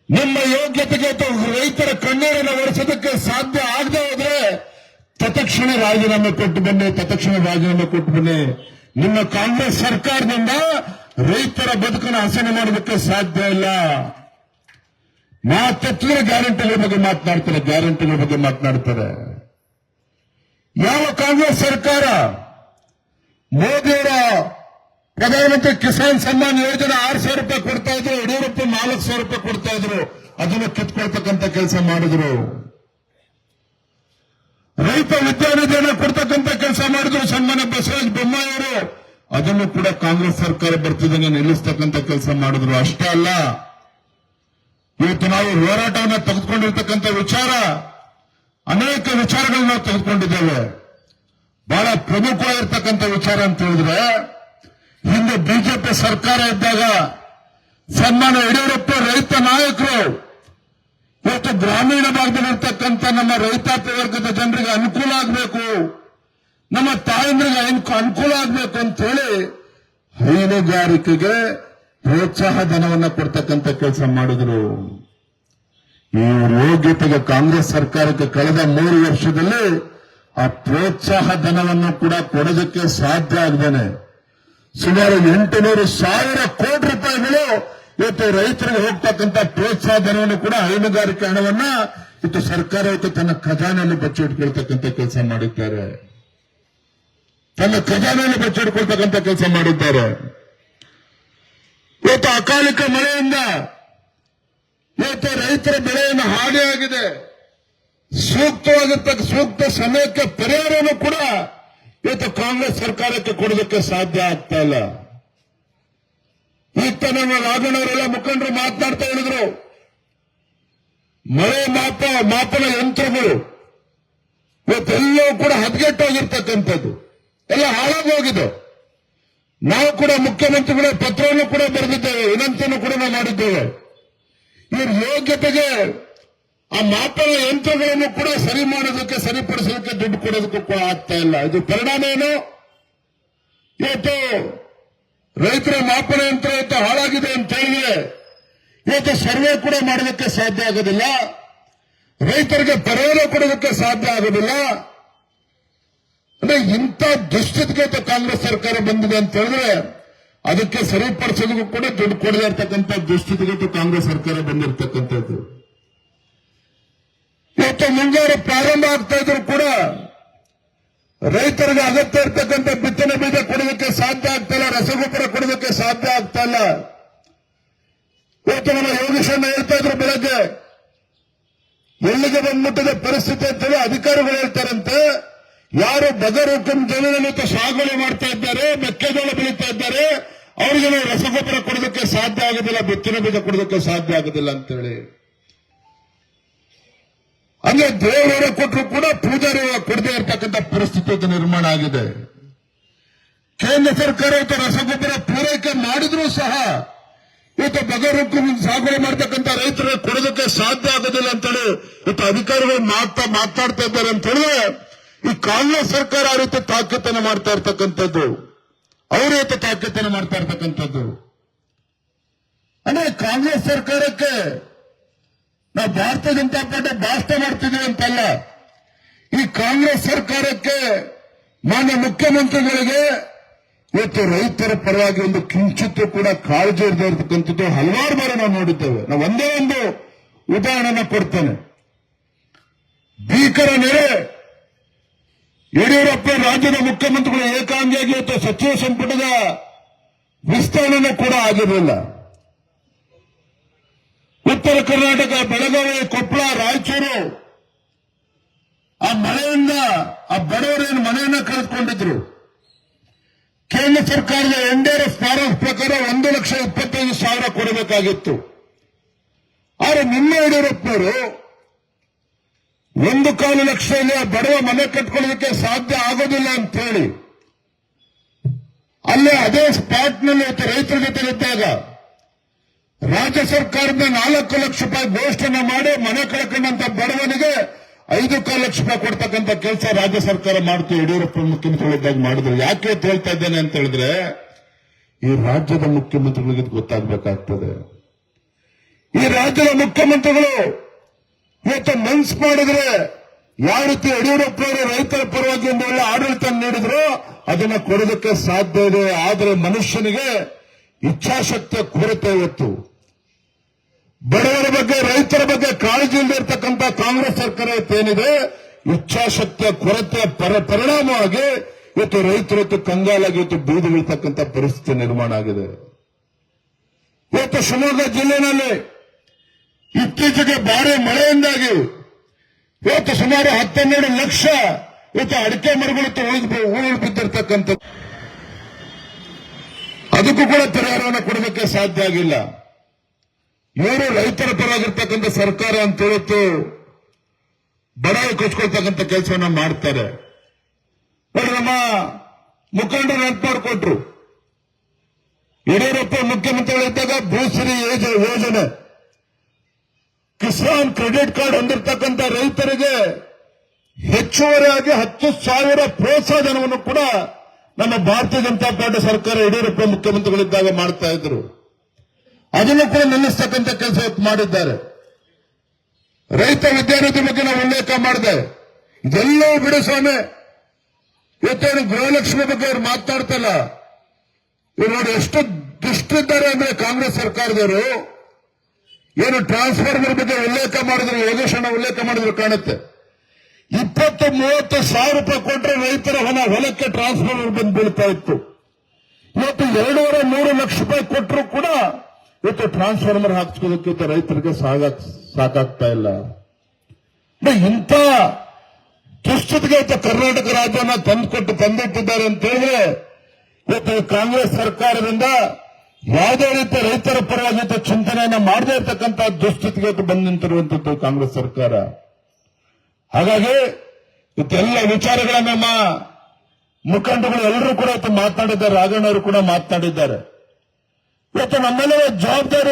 ನಿಮ್ಮ ಯೋಗ್ಯತೆಗೆ ರೈತರ ಕಣ್ಣೀರನ್ನು ಒರೆಸೋದಕ್ಕೆ ಸಾಧ್ಯ ಆಗದೆ ಹೋದ್ರೆ ತತ್ಕ್ಷಣ ರಾಜೀನಾಮೆ ಕೊಟ್ಟು ಬನ್ನಿ. ನಿಮ್ಮ ಕಾಂಗ್ರೆಸ್ ಸರ್ಕಾರದಿಂದ ರೈತರ ಬದುಕನ್ನು ಹಸನು ಮಾಡೋದಕ್ಕೆ ಸಾಧ್ಯ ಇಲ್ಲ. ಮಾತೆತ್ತಿದ್ರೆ ಗ್ಯಾರಂಟಿಗಳ ಬಗ್ಗೆ ಮಾತನಾಡ್ತಾರೆ. ಯಾವ ಕಾಂಗ್ರೆಸ್ ಸರ್ಕಾರ ಮೋದಿಯವರ ಪ್ರಧಾನಮಂತ್ರಿ ಕಿಸಾನ್ ಸಮ್ಮಾನ್ ಯೋಜನೆ 6,000 ರೂಪಾಯಿ ಕೊಡ್ತಾ ಇದ್ರು, ಯಡಿಯೂರಪ್ಪ 4,000 ರೂಪಾಯಿ ಕೊಡ್ತಾ ಇದ್ರು, ಅದನ್ನು ಕಿತ್ಕೊಳ್ತಕ್ಕಂಥ ಕೆಲಸ ಮಾಡಿದ್ರು. ರೈತ ವಿದ್ಯಾನಿಧಿಯನ್ನು ಕೊಡ್ತಕ್ಕಂಥ ಕೆಲಸ ಮಾಡಿದ್ರು ಸನ್ಮಾನ್ಯ ಬಸವರಾಜ ಬೊಮ್ಮಾಯಿಯವರು. ಅದನ್ನು ಕೂಡ ಕಾಂಗ್ರೆಸ್ ಸರ್ಕಾರ ಬರ್ತಿದ್ದಂಗೆ ನಿಲ್ಲಿಸ್ತಕ್ಕಂಥ ಕೆಲಸ ಮಾಡಿದ್ರು. ಅಷ್ಟೇ ಅಲ್ಲ, ಇವತ್ತು ನಾವು ಹೋರಾಟವನ್ನು ತೆಗೆದುಕೊಂಡಿರ್ತಕ್ಕಂಥ ವಿಚಾರ, ಅನೇಕ ವಿಚಾರಗಳನ್ನ ನಾವು ತೆಗೆದುಕೊಂಡಿದ್ದೇವೆ. ಬಹಳ ಪ್ರಮುಖವಾಗಿರ್ತಕ್ಕಂಥ ವಿಚಾರ ಅಂತ ಹೇಳಿದ್ರೆ, ಹಿಂದೆ ಬಿಜೆಪಿ ಸರ್ಕಾರ ಇದ್ದಾಗ ಸನ್ಮಾನ್ಯ ಯಡಿಯೂರಪ್ಪ ರೈತ ನಾಯಕರು ಇವತ್ತು ಗ್ರಾಮೀಣ ಭಾಗದಲ್ಲಿರ್ತಕ್ಕಂಥ ನಮ್ಮ ರೈತಾಪಿ ವರ್ಗದ ಜನರಿಗೆ ಅನುಕೂಲ ಆಗಬೇಕು, ನಮ್ಮ ತಾಯಂದ್ರಿಗೆ ಅನುಕೂಲ ಆಗಬೇಕು ಅಂತ ಹೇಳಿ ಹೈನುಗಾರಿಕೆಗೆ ಪ್ರೋತ್ಸಾಹ ಧನವನ್ನು ಕೊಡ್ತಕ್ಕಂಥ ಕೆಲಸ ಮಾಡಿದ್ರು. ಈ ಯೋಗ್ಯತೆಗೆ ಕಾಂಗ್ರೆಸ್ ಸರ್ಕಾರಕ್ಕೆ ಕಳೆದ 3 ವರ್ಷದಲ್ಲಿ ಆ ಪ್ರೋತ್ಸಾಹ ಧನವನ್ನು ಕೂಡ ಕೊಡೋದಕ್ಕೆ ಸಾಧ್ಯ ಆಗದೇನೆ ಸುಮಾರು 800,000 ಕೋಟಿ ರೂಪಾಯಿಗಳು ಇವತ್ತು ರೈತರಿಗೆ ಹೋಗ್ತಕ್ಕಂಥ ಪ್ರೋತ್ಸಾಹ ಧನವನ್ನು ಕೂಡ ಹೈನುಗಾರಿಕೆ ಹಣವನ್ನ ಇವತ್ತು ಸರ್ಕಾರ ಇವತ್ತು ತನ್ನ ಖಜಾನೆಯಲ್ಲಿ ಬಚ್ಚಿಟ್ಕೊಳ್ತಕ್ಕಂಥ ಕೆಲಸ ಮಾಡಿದ್ದಾರೆ. ಇವತ್ತು ಅಕಾಲಿಕ ಮಳೆಯಿಂದ ಇವತ್ತು ರೈತರ ಬೆಳೆಯನ್ನು ಹಾನಿಯಾಗಿದೆ. ಸೂಕ್ತ ಸಮಯಕ್ಕೆ ಪರಿಹಾರವನ್ನು ಕೂಡ ಇವತ್ತು ಕಾಂಗ್ರೆಸ್ ಸರ್ಕಾರಕ್ಕೆ ಕೊಡೋದಕ್ಕೆ ಸಾಧ್ಯ ಆಗ್ತಾ ಇಲ್ಲ. ಈಗ ನಮ್ಮ ರಾಘಣ್ಣವರೆಲ್ಲ ಮುಖಂಡರು ಮಾತನಾಡ್ತಾ ಹೇಳಿದ್ರು, ಮಳೆ ಮಾಪನ ಯಂತ್ರಗಳು ಇವತ್ತೆಲ್ಲವೂ ಕೂಡ ಹದಗೆಟ್ಟೋಗಿರ್ತಕ್ಕಂಥದ್ದು, ಎಲ್ಲ ಹಾಳಾಗೋಗಿದೆ. ನಾವು ಕೂಡ ಮುಖ್ಯಮಂತ್ರಿಗಳ ಪತ್ರವನ್ನು ಕೂಡ ಬರೆದಿದ್ದೇವೆ, ವಿನಂತಿಯನ್ನು ಕೂಡ ನಾವು ಮಾಡಿದ್ದೇವೆ. ಇವ್ರ ಯೋಗ್ಯತೆಗೆ ಆ ಮಾಪನ ಯಂತ್ರಗಳನ್ನು ಕೂಡ ಸರಿಪಡಿಸೋದಕ್ಕೆ ದುಡ್ಡು ಕೊಡೋದಕ್ಕೂ ಕೂಡ ಆಗ್ತಾ ಇಲ್ಲ. ಇದು ಪರಿಣಾಮ ಏನು? ಇವತ್ತು ರೈತರ ಮಾಪನ ಯಂತ್ರ ಇವತ್ತು ಹಾಳಾಗಿದೆ ಅಂತ ಹೇಳಿದ್ರೆ ಇವತ್ತು ಸರ್ವೆ ಕೂಡ ಮಾಡೋದಕ್ಕೆ ಸಾಧ್ಯ ಆಗೋದಿಲ್ಲ, ರೈತರಿಗೆ ಪರಿಹಾರ ಕೊಡೋದಕ್ಕೆ ಸಾಧ್ಯ ಆಗೋದಿಲ್ಲ. ಅಂದ್ರೆ ಇಂಥ ದುಸ್ಥಿತಿಗೆ ಕಾಂಗ್ರೆಸ್ ಸರ್ಕಾರ ಬಂದಿದೆ ಅಂತ ಹೇಳಿದ್ರೆ ಅದಕ್ಕೆ ಸರಿಪಡಿಸೋದಕ್ಕೂ ಕೂಡ ದುಡ್ಡು ಕೊಡದೇ ಇರ್ತಕ್ಕಂಥ ದುಸ್ಥಿತಿಗೆ ಕಾಂಗ್ರೆಸ್ ಸರ್ಕಾರ ಬಂದಿರತಕ್ಕಂಥದ್ದು. ಇವತ್ತು ಮುಂಗಾರು ಪ್ರಾರಂಭ ಆಗ್ತಾ ಇದ್ರು ಕೂಡ ರೈತರಿಗೆ ಅಗತ್ಯ ಇರ್ತಕ್ಕಂಥ ಬಿತ್ತನೆ ಬೀಜ ಕೊಡೋದಕ್ಕೆ ಸಾಧ್ಯ ಆಗ್ತಾ ಇಲ್ಲ, ರಸಗೊಬ್ಬರ ಕೊಡೋದಕ್ಕೆ ಸಾಧ್ಯ ಆಗ್ತಾ ಇಲ್ಲ. ಇವತ್ತು ನಮ್ಮ ಯೋಗೇಶನ್ನ ಹೇಳ್ತಾ ಇದ್ರು ಬೆಳಗ್ಗೆ, ಎಲ್ಲಿಗೆ ಬಂದ್ಬಿಟ್ಟಿದೆ ಪರಿಸ್ಥಿತಿ ಅಂತೇಳಿ ಅಧಿಕಾರಿಗಳು ಹೇಳ್ತಾರಂತೆ. ಯಾರು ಬಗರ್ ಹುಕುಂ ಜಮೀನನ್ನು ಸಾಗುವಳಿ ಮಾಡ್ತಾ ಇದ್ದಾರೆ, ಮೆಕ್ಕೆಜೋಳ ಬೆಳೀತಾ ಇದ್ದಾರೆ, ಅವರಿಗೆ ನಾವು ರಸಗೊಬ್ಬರ ಕೊಡೋದಕ್ಕೆ ಸಾಧ್ಯ ಆಗೋದಿಲ್ಲ, ಬಿತ್ತನೆ ಬೀಜ ಕೊಡೋದಕ್ಕೆ ಸಾಧ್ಯ ಆಗೋದಿಲ್ಲ ಅಂತೇಳಿ. ಅಂದ್ರೆ ದೇವರ ಕೊಟ್ಟರು ಕೂಡ ಪೂಜಾರಿ ಕೊಡದೇ ಇರತಕ್ಕಂಥ ಪರಿಸ್ಥಿತಿ ನಿರ್ಮಾಣ ಆಗಿದೆ. ಕೇಂದ್ರ ಸರ್ಕಾರ ಇವತ್ತು ರಸಗೊಬ್ಬರ ಪೂರೈಕೆ ಮಾಡಿದ್ರೂ ಸಹ ಇವತ್ತು ಬಗರ್ ಹುಕುಂ ಸಾಗುವಳಿ ಮಾಡತಕ್ಕಂಥ ರೈತರಿಗೆ ಕೊಡೋದಕ್ಕೆ ಸಾಧ್ಯ ಆಗೋದಿಲ್ಲ ಅಂತೇಳಿ ಇವತ್ತು ಅಧಿಕಾರಿಗಳು ಮಾತಾಡ್ತಾ ಇದ್ದಾರೆ ಅಂತ ಹೇಳಿದ್ರೆ ಈ ಕಾಂಗ್ರೆಸ್ ಸರ್ಕಾರ ಆ ರೀತಿ ತಾಕೀತನ್ನು ಮಾಡ್ತಾ ಇರ್ತಕ್ಕಂಥದ್ದು, ಅವ್ರ ರೀತಿ ತಾಕೀತನ್ನು ಮಾಡ್ತಾ ಇರ್ತಕ್ಕಂಥದ್ದು. ಅಂದ್ರೆ ಕಾಂಗ್ರೆಸ್ ಸರ್ಕಾರಕ್ಕೆ ನಾವು ಭಾರತೀಯ ಜನತಾ ಪಾರ್ಟಿ ಭಾಷಣ ಮಾಡ್ತಿದ್ದೀವಿ ಅಂತಲ್ಲ, ಈ ಕಾಂಗ್ರೆಸ್ ಸರ್ಕಾರಕ್ಕೆ ಮಾನ್ಯ ಮುಖ್ಯಮಂತ್ರಿಗಳಿಗೆ ಇವತ್ತು ರೈತರ ಪರವಾಗಿ ಒಂದು ಕಿಂಚಿತ್ತೂ ಕೂಡ ಕಾಳಜಿ ಇರದೇ ಇರತಕ್ಕಂಥದ್ದು ಹಲವಾರು ಬಾರಿ ನಾವು ನೋಡಿದ್ದೇವೆ. ನಾವು ಒಂದೇ ಒಂದು ಉದಾಹರಣೆನ ಕೊಡ್ತೇನೆ. ಭೀಕರ ನೆರೆ ಯಡಿಯೂರಪ್ಪ ರಾಜ್ಯದ ಮುಖ್ಯಮಂತ್ರಿಗಳು ಏಕಾಂಗಿಯಾಗಿ ಇವತ್ತು ಸಚಿವ ಸಂಪುಟದ ವಿಸ್ತರಣೆ ಕೂಡ ಆಗಿರಲಿಲ್ಲ. ಉತ್ತರ ಕರ್ನಾಟಕ, ಬೆಳಗಾವಿ, ಕೊಪ್ಪಳ, ರಾಯಚೂರು ಆ ಮಳೆಯಿಂದ ಆ ಬಡವರೇನು ಮನೆಯನ್ನ ಕಳೆದುಕೊಂಡಿದ್ರು. ಕೇಂದ್ರ ಸರ್ಕಾರದ NDRF ಪ್ರಕಾರ 1,25,000 ಕೊಡಬೇಕಾಗಿತ್ತು. ಆದರೆ ನಿನ್ನೆ ಯಡಿಯೂರಪ್ಪನವರು 1.25 ಲಕ್ಷದಲ್ಲಿ ಬಡವ ಮನೆ ಕಟ್ಕೊಳ್ಳೋದಕ್ಕೆ ಸಾಧ್ಯ ಆಗೋದಿಲ್ಲ ಅಂತ ಹೇಳಿ ಅಲ್ಲೇ ಅದೇ ಸ್ಪಾಟ್ನಲ್ಲಿ ರೈತರ ಜೊತೆಲಿದ್ದಾಗ ರಾಜ್ಯ ಸರ್ಕಾರದಿಂದ 4 ಲಕ್ಷ ರೂಪಾಯಿ ಘೋಷಣೆ ಮಾಡಿ ಮನೆ ಕಳ್ಕೊಂಡಂತ ಬಡವನಿಗೆ 5.25 ಲಕ್ಷ ರೂಪಾಯಿ ಕೊಡ್ತಕ್ಕಂಥ ಕೆಲಸ ರಾಜ್ಯ ಸರ್ಕಾರ ಮಾಡ್ತು, ಯಡಿಯೂರಪ್ಪ ಮುಖ್ಯಮಂತ್ರಿಗಳಿದ್ದಾಗ ಮಾಡಿದ್ರು. ಯಾಕೆ ಅಂತ ಹೇಳ್ತಾ ಇದ್ದೇನೆ ಅಂತ ಹೇಳಿದ್ರೆ ಈ ರಾಜ್ಯದ ಮುಖ್ಯಮಂತ್ರಿಗಳಿಗೆ ಗೊತ್ತಾಗಬೇಕಾಗ್ತದೆ. ಈ ರಾಜ್ಯದ ಮುಖ್ಯಮಂತ್ರಿಗಳು ಇವತ್ತು ಮನ್ಸು ಮಾಡಿದ್ರೆ ಯಾವ ರೀತಿ ಯಡಿಯೂರಪ್ಪನವರು ರೈತರ ಪರವಾಗಿ ಒಂದು ಒಳ್ಳೆ ಆಡಳಿತ ನೀಡಿದ್ರು ಅದನ್ನ ಕೊಡೋದಕ್ಕೆ ಸಾಧ್ಯ ಇದೆ. ಆದರೆ ಮನುಷ್ಯನಿಗೆ ಇಚ್ಛಾಶಕ್ತಿಯ ಕೊರತೆ ಇವತ್ತು. ಬಡವರ ಬಗ್ಗೆ ರೈತರ ಬಗ್ಗೆ ಕಾಳಜಿ ಇಲ್ಲದೆ ಇರತಕ್ಕಂಥ ಕಾಂಗ್ರೆಸ್ ಸರ್ಕಾರ ಏನಿದೆ ಇಚ್ಛಾಶಕ್ತಿಯ ಕೊರತೆಯ ಪರಿಣಾಮವಾಗಿ ಇವತ್ತು ರೈತರು ಕಂಗಾಲಾಗಿ ಇವತ್ತು ಬೀದಿ ಬೀಳ್ತಕ್ಕಂಥ ಪರಿಸ್ಥಿತಿ ನಿರ್ಮಾಣ ಆಗಿದೆ. ಇವತ್ತು ಶಿವಮೊಗ್ಗ ಜಿಲ್ಲೆಯಲ್ಲಿ ಇತ್ತೀಚೆಗೆ ಭಾರಿ ಮಳೆಯಿಂದಾಗಿ ಇವತ್ತು ಸುಮಾರು 12 ಲಕ್ಷ ಇವತ್ತು ಅಡಿಕೆ ಮರಗಳು ಉರುಳು ಬಿದ್ದಿರ್ತಕ್ಕಂಥದ್ದು. ಅದಕ್ಕೂ ಕೂಡ ಪರಿಹಾರವನ್ನು ಕೊಡೋದಕ್ಕೆ ಸಾಧ್ಯ ಆಗಿಲ್ಲ. ಇವರು ರೈತರ ಪರವಾಗಿರ್ತಕ್ಕಂಥ ಸರ್ಕಾರ ಅಂತ ಇವತ್ತು ಬಡಾಯಿ ಕೊಚ್ಕೊಳ್ತಕ್ಕಂಥ ಕೆಲಸವನ್ನ ಮಾಡ್ತಾರೆ. ನೋಡಿ, ನಮ್ಮ ಮುಖಂಡರು ನೆನಪು ಮಾಡಿಕೊಟ್ರು. ಯಡಿಯೂರಪ್ಪ ಮುಖ್ಯಮಂತ್ರಿಗಳಿದ್ದಾಗ ಭೂಶ್ರೀ ಯೋಜನೆ, ಕಿಸಾನ್ ಕ್ರೆಡಿಟ್ ಕಾರ್ಡ್ ಹೊಂದಿರತಕ್ಕಂಥ ರೈತರಿಗೆ ಹೆಚ್ಚುವರಿಯಾಗಿ 10,000 ಪ್ರೋತ್ಸಾಹ ಧನವನ್ನು ಕೂಡ ನಮ್ಮ ಭಾರತೀಯ ಜನತಾ ಪಾರ್ಟಿ ಸರ್ಕಾರ ಯಡಿಯೂರಪ್ಪ ಮುಖ್ಯಮಂತ್ರಿಗಳಿದ್ದಾಗ ಮಾಡ್ತಾ ಇದ್ರು. ಅದನ್ನು ಕೂಡ ನಿಲ್ಲಿಸ್ತಕ್ಕಂಥ ಕೆಲಸ ಮಾಡಿದ್ದಾರೆ. ರೈತ ವಿದ್ಯಾರ್ಥಿ ಬಗ್ಗೆ ನಾವು ಉಲ್ಲೇಖ ಮಾಡಿದೆ. ಇದೆಲ್ಲವೂ ಬಿಡು ಸ್ವಾಮಿ. ಇವತ್ತೇನು ಗೃಹಲಕ್ಷ್ಮಿ ಬಗ್ಗೆ ಅವ್ರು ಮಾತನಾಡ್ತಲ್ಲ. ಇವ್ರು ನೋಡಿ ಎಷ್ಟು ದುಷ್ಟಿದ್ದಾರೆ ಅಂದ್ರೆ ಕಾಂಗ್ರೆಸ್ ಸರ್ಕಾರದವರು. ಏನು ಟ್ರಾನ್ಸ್ಫಾರ್ಮರ್ ಬಗ್ಗೆ ಉಲ್ಲೇಖ ಮಾಡಿದ್ರು, ಯೋಗೇಶಣ್ಣ ಉಲ್ಲೇಖ ಮಾಡಿದ್ರು ಕಾಣುತ್ತೆ. 20-30 ಸಾವಿರ ರೂಪಾಯಿ ಕೊಟ್ಟರೆ ರೈತರ ಹೊಲಕ್ಕೆ ಟ್ರಾನ್ಸ್ಫಾರ್ಮರ್ ಬಂದು ಬೀಳ್ತಾ ಇತ್ತು. ಇವತ್ತು 2-3 ಲಕ್ಷ ರೂಪಾಯಿ ಕೊಟ್ಟರು ಕೂಡ ಇವತ್ತು ಟ್ರಾನ್ಸ್ಫಾರ್ಮರ್ ಹಾಕಿಸ್ಕೋದಕ್ಕೆ ರೈತರಿಗೆ ಸಾಕಾಗ್ತಾ ಇಲ್ಲ. ಇಂಥ ದುಸ್ಥಿತಿಗೆ ಇವತ್ತು ಕರ್ನಾಟಕ ರಾಜ್ಯನ ತಂದಿಟ್ಟಿದ್ದಾರೆ ಅಂತ ಹೇಳಿದ್ರೆ ಇವತ್ತು ಕಾಂಗ್ರೆಸ್ ಸರ್ಕಾರದಿಂದ ಯಾವುದೇ ರೀತಿ ರೈತರ ಪರವಾಗಿ ಚಿಂತನೆಯನ್ನ ಮಾಡದೇ ಇರತಕ್ಕಂಥ ದುಸ್ಥಿತಿಗೆ ಬಂದು ನಿಂತಿರುವಂತದ್ದು ಕಾಂಗ್ರೆಸ್ ಸರ್ಕಾರ. ಹಾಗಾಗಿ ಇವತ್ತೆಲ್ಲ ವಿಚಾರಗಳನ್ನ ನಮ್ಮ ಮುಖಂಡಗಳು ಎಲ್ಲರೂ ಕೂಡ ಇವತ್ತು ಮಾತನಾಡಿದ್ದಾರೆ. ರಾಘಣ್ಣವರು ಕೂಡ ಮಾತನಾಡಿದ್ದಾರೆ. ಇವತ್ತು ನಮ್ಮೆಲ್ಲರ ಜವಾಬ್ದಾರಿ